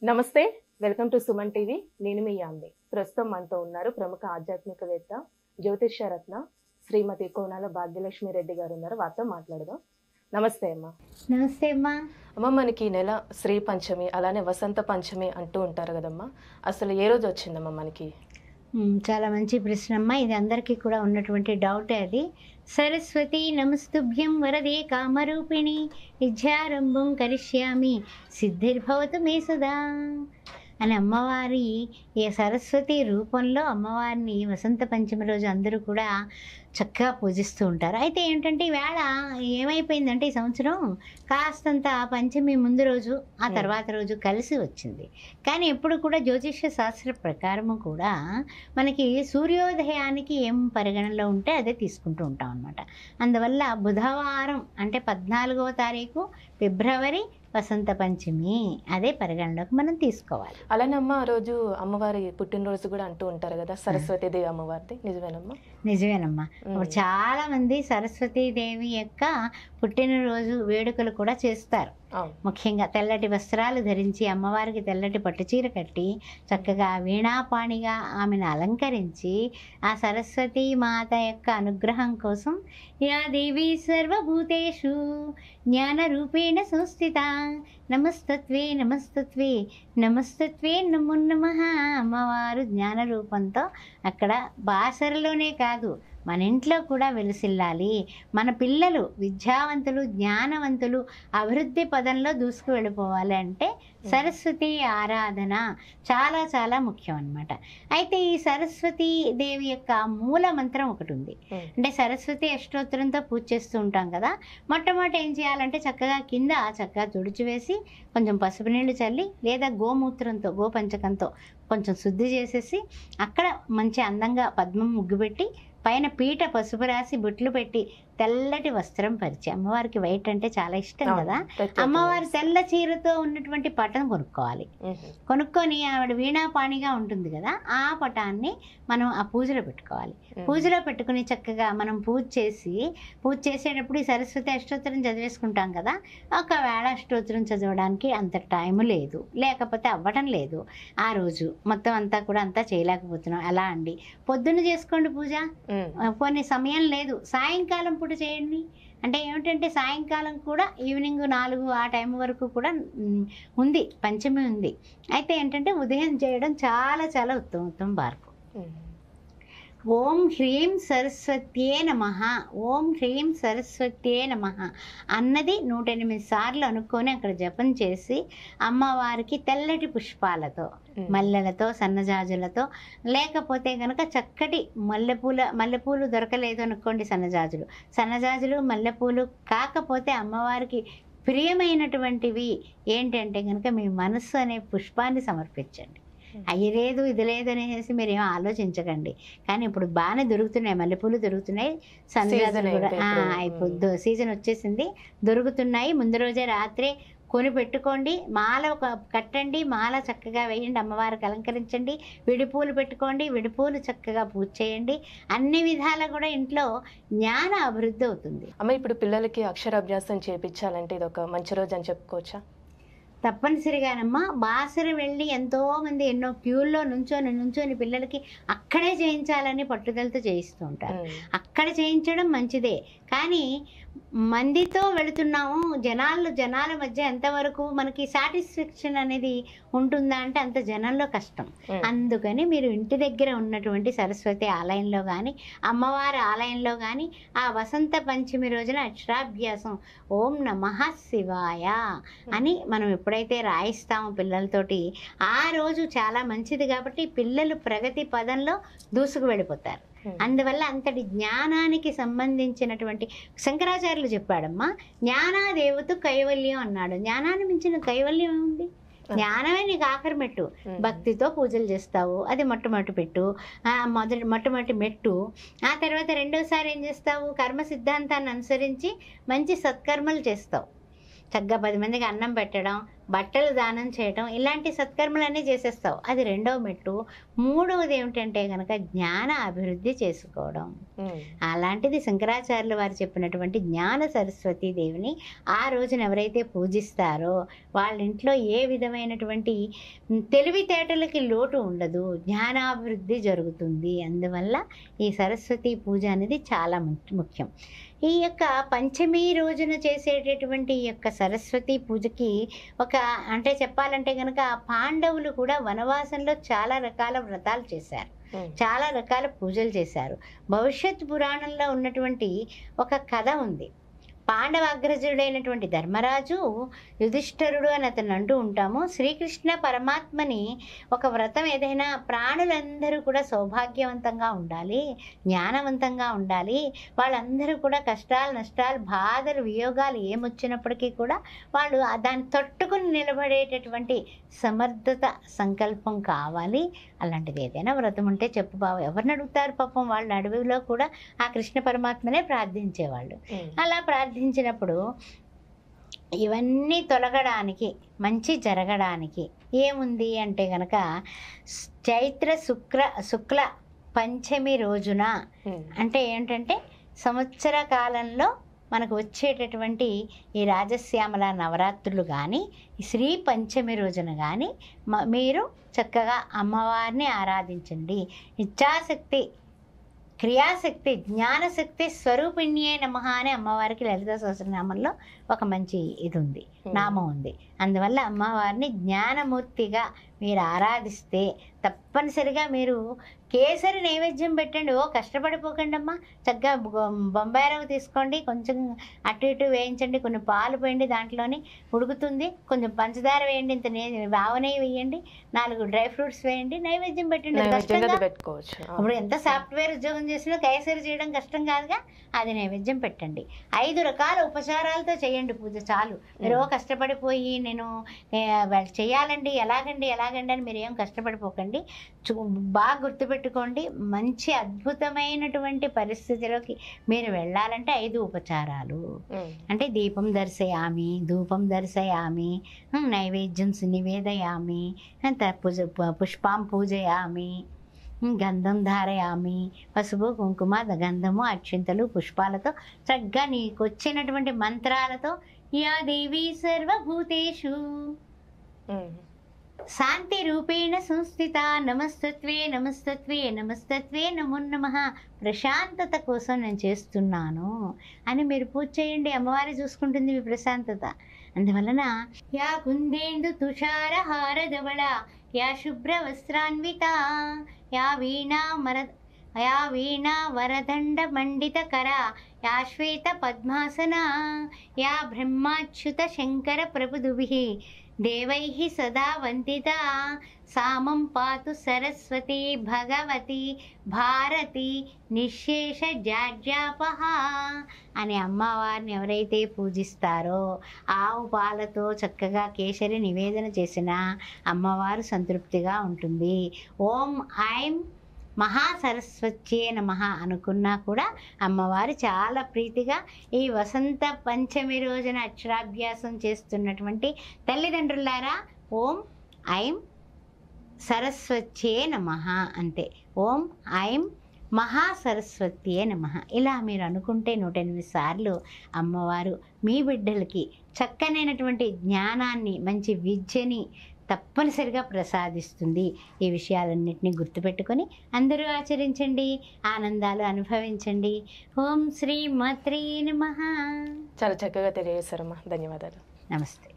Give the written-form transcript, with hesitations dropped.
నమస్తే, welcome to Suman TV. నేను మీ యామ్ని. ప్రస్తుతం మనతో ఉన్నారు ప్రముఖ ఆధ్యాత్మికవేత్త, జ్యోతిష్య రత్న శ్రీమతి కోనాల భాగ్యలక్ష్మి రెడ్డి గారు ఉన్నారు. వారితో మాట్లాడదాం. నమస్తే అమ్మా. నమస్తే అమ్మా. అమ్మ, మనకి ఈ నెల శ్రీ పంచమి, అలానే వసంత పంచమి అంటూ ఉంటారు కదమ్మా. అసలు ఏ రోజు వచ్చిందమ్మా మనకి? చాలా మంచి ప్రశ్న అమ్మా. ఇది అందరికీ కూడా ఉన్నటువంటి డౌటే. అది సరస్వతి నమస్తుభ్యం వరదే కామరూపిణి విద్యారంభం కరిష్యామి సిద్ధిర్భవతు మే సదా అని అమ్మవారి ఈ సరస్వతి రూపంలో అమ్మవారిని వసంత పంచమి రోజు అందరూ కూడా చక్కగా పూజిస్తూ ఉంటారు. అయితే ఏంటంటే ఈవేళ ఏమైపోయిందంటే ఈ సంవత్సరం కాస్తంత పంచమి ముందు రోజు ఆ తర్వాత రోజు కలిసి వచ్చింది. కానీ ఎప్పుడు కూడా జ్యోతిష్య శాస్త్ర ప్రకారము కూడా మనకి సూర్యోదయానికి ఏం పరిగణనలో ఉంటే అదే తీసుకుంటూ ఉంటాం అన్నమాట. అందువల్ల బుధవారం అంటే 14వ తారీఖు ఫిబ్రవరి వసంత పంచమి అదే పరిగణలోకి మనం తీసుకోవాలి. అలానే అమ్మ, ఆ రోజు అమ్మవారి పుట్టినరోజు కూడా అంటూ ఉంటారు కదా, సరస్వతీదేవి అమ్మవారిది. నిజమేనమ్మా? నిజమేనమ్మా. చాలా మంది సరస్వతీదేవి యొక్క పుట్టినరోజు వేడుకలు కూడా చేస్తారు. ముఖ్యంగా తెల్లటి వస్త్రాలు ధరించి అమ్మవారికి తెల్లటి పట్టుచీర కట్టి చక్కగా వీణాపాణిగా ఆమెను అలంకరించి ఆ సరస్వతీ మాత యొక్క అనుగ్రహం కోసం యా దేవి సర్వభూతేషు జ్ఞాన రూపేణ సంస్థిత నమస్తత్వే నమస్తత్వే నమస్తత్వే నమో నమః అమ్మవారు జ్ఞాన రూపంతో అక్కడ బాసరలోనే కాదు మన ఇంట్లో కూడా వెలుసిల్లాలి. మన పిల్లలు విద్యావంతులు, జ్ఞానవంతులు, అభివృద్ధి పదంలో దూసుకు వెళ్ళిపోవాలి అంటే సరస్వతి ఆరాధన చాలా చాలా ముఖ్యం అన్నమాట. అయితే ఈ సరస్వతీ దేవి యొక్క మూల మంత్రం ఒకటి ఉంది. అంటే సరస్వతి అష్టోత్తరంతో పూజ చేస్తూ ఉంటాం కదా. మొట్టమొదటి ఏం చేయాలంటే చక్కగా కింద చక్కగా తుడిచివేసి కొంచెం పసుపు నీళ్లు చల్లి లేదా గోమూత్రంతో గోపంచకంతో కొంచెం శుద్ధి చేసేసి అక్కడ మంచి అందంగా పద్మం ముగ్గు పెట్టి పైన పీట పసుపు రాసి బొట్లు పెట్టి తెల్లటి వస్త్రం పరిచి, అమ్మవారికి వైట్ అంటే చాలా ఇష్టం కదా, అమ్మవారి తెల్ల చీరతో ఉన్నటువంటి పటం కొనుక్కోవాలి. కొనుక్కొని ఆవిడ వీణాపాణిగా ఉంటుంది కదా, ఆ పటాన్ని మనం ఆ పూజలో పెట్టుకోవాలి. పూజలో పెట్టుకుని చక్కగా మనం పూజ చేసేటప్పుడు ఈ సరస్వతి అష్టోత్తరం చదివేసుకుంటాం కదా. ఒకవేళ అష్టోత్తరం చదవడానికి అంత టైం లేదు, లేకపోతే అవ్వటం లేదు, ఆ రోజు మొత్తం అంతా కూడా అంతా చేయలేకపోతున్నాం, ఎలా అండి పొద్దున్న చేసుకోండి పూజ, కొన్ని సమయం లేదు సాయంకాలం పూట చేయండి. అంటే ఏమిటంటే సాయంకాలం కూడా ఈవినింగ్ 4 ఆ టైం వరకు కూడా ఉంది, పంచమి ఉంది. అయితే ఏంటంటే ఉదయం చేయడం చాలా చాలా ఉత్తమ మార్గం. ఓం హ్రీం సరస్వత్యే నమః, ఓం హ్రీం సరస్వత్యే నమః అన్నది 108 సార్లు అనుకొని అక్కడ జపం చేసి అమ్మవారికి తెల్లటి పుష్పాలతో, మల్లెలతో, సన్నజాజులతో, లేకపోతే కనుక చక్కటి మల్లెపూలు దొరకలేదు అనుకోండి, సన్నజాజులు మల్లెపూలు కాకపోతే అమ్మవారికి ప్రియమైనటువంటివి ఏంటంటే కనుక మీ మనస్సు అనే పుష్పాన్ని సమర్పించండి. అయ్యి లేదు ఇది లేదు అనేసి మీరు ఏమో ఆలోచించకండి. కానీ ఇప్పుడు బాగానే దొరుకుతున్నాయి, మల్లెపూలు దొరుకుతున్నాయి, సన్నజాజులు కూడా అయిపోద్దు, సీజన్ వచ్చేసింది, దొరుకుతున్నాయి. ముందు రోజే రాత్రే కొని పెట్టుకోండి, మాల కట్టండి, మాల చక్కగా వేయండి, అమ్మవారికి అలంకరించండి, విడిపూలు పెట్టుకోండి, విడిపూలు చక్కగా పూజ చేయండి. అన్ని విధాలా కూడా ఇంట్లో జ్ఞాన అభివృద్ధి అవుతుంది. అమ్మ, ఇప్పుడు పిల్లలకి అక్షరాభ్యాసం చేయించాలంటే ఇది ఒక మంచి రోజు అని చెప్పుకోవచ్చా? తప్పనిసరిగానమ్మా. బాసర వెళ్ళి ఎంతోమంది ఎన్నో క్యూల్లో నుంచొని పిల్లలకి అక్కడే చేయించాలని పట్టుదలతో చేయిస్తూ ఉంటారు. అక్కడ చేయించడం మంచిదే, కానీ మందితో వెళుతున్నాము, జనాల మధ్య ఎంతవరకు మనకి సాటిస్ఫాక్షన్ అనేది ఉంటుందా అంటే అంత జనంలో కష్టం. అందుకని మీరు ఇంటి దగ్గర ఉన్నటువంటి సరస్వతి ఆలయంలో కానీ అమ్మవారి ఆలయంలో కానీ ఆ వసంత పంచమి రోజున అక్షరాభ్యాసం ఓం నమః శివాయ అని మనం ఎప్పుడైతే రాయిస్తామో పిల్లలతోటి ఆ రోజు చాలా మంచిది. కాబట్టి పిల్లలు ప్రగతి పదంలో దూసుకు వెళ్ళిపోతారు. అందువల్ల అంతటి జ్ఞానానికి సంబంధించినటువంటి శంకరాచార్యులు చెప్పాడమ్మా, జ్ఞానాదేవతు కైవల్యం అన్నాడు. జ్ఞానాన్ని మించిన కైవల్యం ఏముంది? జ్ఞానమే నీకు ఆఖరి మెట్టు. భక్తితో పూజలు చేస్తావు, అది మొట్టమొదటి పెట్టు, మొట్టమొదటి మెట్టు. ఆ తర్వాత రెండోసారి ఏం చేస్తావు? కర్మ సిద్ధాంతాన్ని అనుసరించి మంచి సత్కర్మలు చేస్తావు. చక్కగా 10 మందికి అన్నం పెట్టడం, బట్టలు దానం చేయటం, ఇలాంటి సత్కర్మలన్నీ చేసేస్తావు. అది రెండవ మెట్టు. మూడవది ఏమిటంటే కనుక జ్ఞాన అభివృద్ధి చేసుకోవడం. అలాంటిది శంకరాచార్యులు వారు చెప్పినటువంటి జ్ఞాన సరస్వతీ దేవిని ఆ రోజున ఎవరైతే పూజిస్తారో వాళ్ళ ఇంట్లో ఏ విధమైనటువంటి తెలివితేటలకి లోటు ఉండదు, జ్ఞానాభివృద్ధి జరుగుతుంది. అందువల్ల ఈ సరస్వతీ పూజ అనేది చాలా ముఖ్యం. ఈ యొక్క పంచమి రోజున చేసేటటువంటి ఈ యొక్క సరస్వతీ పూజకి అంటే చెప్పాలంటే కనుక పాండవులు కూడా వనవాసంలో చాలా రకాల వ్రతాలు చేశారు, చాలా రకాల పూజలు చేశారు. భవిష్యత్ పురాణంలో ఉన్నటువంటి ఒక కథ ఉంది. పాండవాగ్రజుడైనటువంటి ధర్మరాజు యుధిష్ఠరుడు అని అతను అంటూ ఉంటాము. శ్రీకృష్ణ పరమాత్మని ఒక వ్రతం ఏదైనా ప్రాణులందరూ కూడా సౌభాగ్యవంతంగా ఉండాలి, జ్ఞానవంతంగా ఉండాలి, వాళ్ళందరూ కూడా కష్టాలు నష్టాలు బాధలు వియోగాలు ఏమొచ్చినప్పటికీ కూడా వాళ్ళు దాన్ని తట్టుకుని నిలబడేటటువంటి సమర్థత సంకల్పం కావాలి. అలాంటిది ఏదైనా వ్రతం ఉంటే చెప్పు బావ, ఎవరిని అడుగుతారు పాపం, వాళ్ళ అడవిలో కూడా ఆ కృష్ణ పరమాత్మనే ప్రార్థించేవాళ్ళు. అలా ప్రార్థించినప్పుడు ఇవన్నీ తొలగడానికి, మంచి జరగడానికి ఏముంది అంటే కనుక చైత్ర శుక్ల పంచమి రోజున, అంటే ఏంటంటే సంవత్సర కాలంలో మనకు వచ్చేటటువంటి ఈ రాజశ్యామల నవరాత్రులు కానీ శ్రీ పంచమి రోజున కానీ మీరు చక్కగా అమ్మవారిని ఆరాధించండి. ఇచ్ఛాశక్తి, క్రియాశక్తి, జ్ఞానశక్తి స్వరూపిణ్యే నమః అని అమ్మవారికి లలితా సహస్రనామంలో ఒక మంచి ఇది ఉంది, నామం ఉంది. అందువల్ల అమ్మవారిని జ్ఞానమూర్తిగా మీరు ఆరాధిస్తే తప్పనిసరిగా మీరు కేసరి నైవేద్యం పెట్టండి. కష్టపడిపోకండి అమ్మా, చక్కగా బొంబాయి రవ్వ తీసుకోండి, కొంచెం అటు ఇటు వేయించండి, కొన్ని పాలు పోయండి, దాంట్లోని ఉడుకుతుంది, కొంచెం పంచదార వేయండి, ఇంత ఆవనెయ్యి వేయండి, 4 డ్రై ఫ్రూట్స్ వేయండి, నైవేద్యం పెట్టండి. పెట్టుకోవచ్చు. ఇప్పుడు ఎంత సాఫ్ట్వేర్ ఉద్యోగం చేసినా కేసరి చేయడం కష్టం కాదుగా, అది నైవేద్యం పెట్టండి. 5 రకాల ఉపచారాలతో చేయండి పూజ చాలు. మీరు కష్టపడిపోయి నేను చేయాలండి ఎలాగండి అని మీరు ఏం కష్టపడిపోకండి. బాగా గుర్తుపెట్టుకోండి, మంచి అద్భుతమైనటువంటి పరిస్థితిలోకి మీరు వెళ్ళాలంటే 5 ఉపచారాలు. అంటే దీపం దర్శయామి, ధూపం దర్శయామి, నైవేద్యం నివేదయామి, పుష్పం పూజయామి, గంధం ధారయామి, పసుపు కుంకుమ గంధము అక్షింతలు పుష్పాలతో చక్కగా నీకు వచ్చినటువంటి మంత్రాలతో యా దేవి సర్వభూతేషు శాంతి రూపేణ సంస్థిత నమస్తత్వే నమస్తత్వే నమస్తత్వే నమో నమః, ప్రశాంతత కోసం నేను చేస్తున్నాను అని మీరు పూజ చేయండి. అమ్మవారి చూసుకుంటుంది మీ ప్రశాంతత. అందువలన యా కుందేందు తుషార హారధవళ యా శుభ్ర వస్త్రాన్విత యా వీణా వరదండ మండిత కర యా శ్వేత పద్మాసన యా బ్రహ్మాచ్యుత శంకర ప్రభుదుభిః దేవైః సదా వందిత సామం పాతు సరస్వతి భగవతి భారతి నిశేష జాడ్యాపహ అనే అమ్మవారిని ఎవరైతే పూజిస్తారో ఆవు పాలతో చక్కగా కేసరి నివేదన చేసిన అమ్మవారు సంతృప్తిగా ఉంటుంది. ఓం ఐం మహాసరస్వత్యే నమః అనుకున్నా కూడా అమ్మవారు చాలా ప్రీతిగా ఈ వసంత పంచమి రోజున అక్షరాభ్యాసం చేస్తున్నటువంటి తల్లిదండ్రులారా ఓం ఐం సరస్వత్యే నమః అంతే. ఓం ఐం మహాసరస్వత్యే నమః ఇలా మీరు అనుకుంటే 108 సార్లు అమ్మవారు మీ బిడ్డలకి చక్కనైనటువంటి జ్ఞానాన్ని, మంచి విద్యని తప్పనిసరిగా ప్రసాదిస్తుంది. ఈ విషయాలన్నింటినీ గుర్తుపెట్టుకొని అందరూ ఆచరించండి, ఆనందాలు అనుభవించండి. ఓం శ్రీ మాత్రే నమః. చాలా చక్కగా తెలియజేశారమ్మా, ధన్యవాదాలు. నమస్తే.